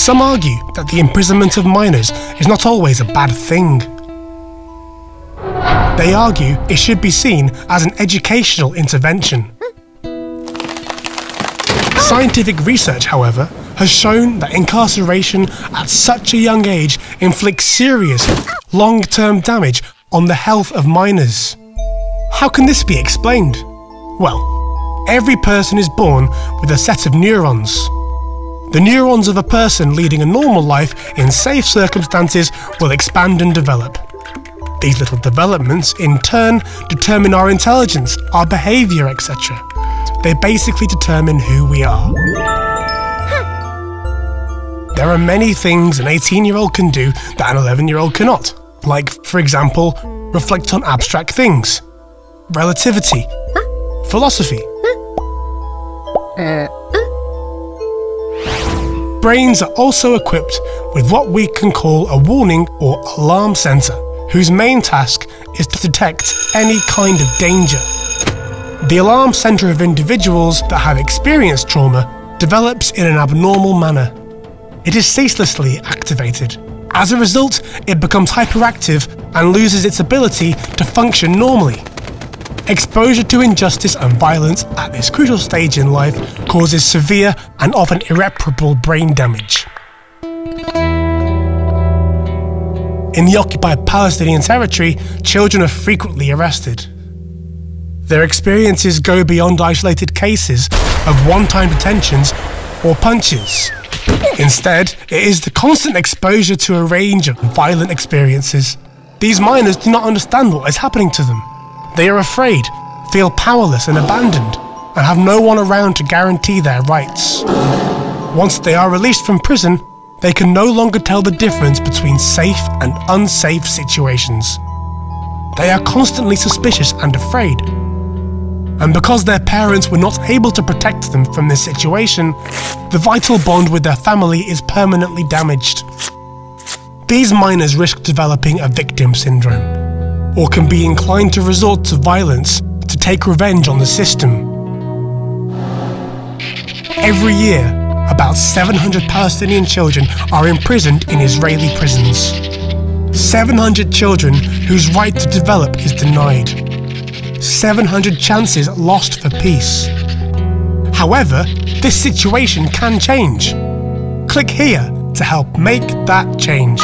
Some argue that the imprisonment of minors is not always a bad thing. They argue it should be seen as an educational intervention. Scientific research, however, has shown that incarceration at such a young age inflicts serious, long-term damage on the health of minors. How can this be explained? Well, every person is born with a set of neurons. The neurons of a person leading a normal life in safe circumstances will expand and develop. These little developments, in turn, determine our intelligence, our behaviour, etc. They basically determine who we are. There are many things an 18-year-old can do that an 11-year-old cannot. Like, for example, reflect on abstract things, relativity, philosophy. Brains are also equipped with what we can call a warning or alarm centre, whose main task is to detect any kind of danger. The alarm centre of individuals that have experienced trauma develops in an abnormal manner. It is ceaselessly activated. As a result, it becomes hyperactive and loses its ability to function normally. Exposure to injustice and violence at this crucial stage in life causes severe and often irreparable brain damage. In the occupied Palestinian territory, children are frequently arrested. Their experiences go beyond isolated cases of one-time detentions or punches. Instead, it is the constant exposure to a range of violent experiences. These minors do not understand what is happening to them. They are afraid, feel powerless and abandoned, and have no one around to guarantee their rights. Once they are released from prison, they can no longer tell the difference between safe and unsafe situations. They are constantly suspicious and afraid. And because their parents were not able to protect them from this situation, the vital bond with their family is permanently damaged. These minors risk developing a victim syndrome, or can be inclined to resort to violence to take revenge on the system. Every year, about 700 Palestinian children are imprisoned in Israeli prisons. 700 children whose right to develop is denied. 700 chances lost for peace. However, this situation can change. Click here to help make that change.